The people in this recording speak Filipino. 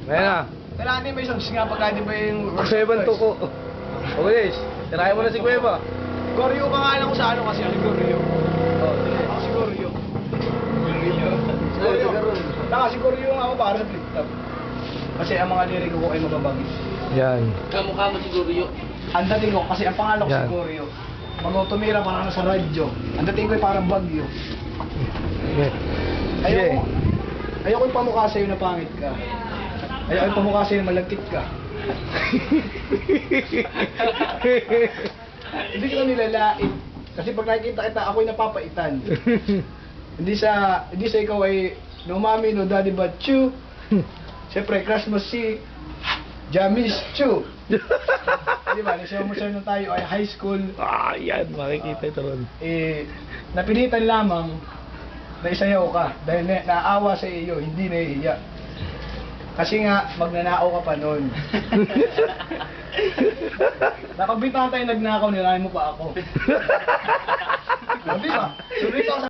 Ayan na. Kailangan din may songs nga pagka di ba yung... Kuweban to ko. O guys, tirahin mo na si Kuweba. Goryo pa nga lang ko sa ano kasi ano Goryo. Oh, sige. Ako si Goryo. Goryo. Taka si Goryo nga ako para sa flip top. Kasi ang mga lyric ko ay mababagis. Yan. Kamukha mo siguro yun. Ang dating ko, kasi ang pangalan ko si Yan. Goryo. Tumira parang sa radyo. Ang dating ko ay parang bagyo. Sige. Sige. Ayoko yung pamukha sa'yo na pangit ka. Ayoko yung pamukha sa'yo na malagkit ka. Hindi ko nilalait. Kasi pag nakikita kita, ako'y napapaitan. Hindi sa ikaw ay no mami, no daddy, but you. Siyempre, crush mo si Jamis Chu. Di ba? Nasyamo-syamo na tayo ay high school. Ah, yan. Makikita ito ron. Napilitan lamang na isayaw ka dahil naawa sa iyo, hindi nahihiya. Kasi nga, magnanakaw ka pa nun. Nakabita tayo nagnakaw, nirahin mo pa ako. Di ba? Tuloy ka sa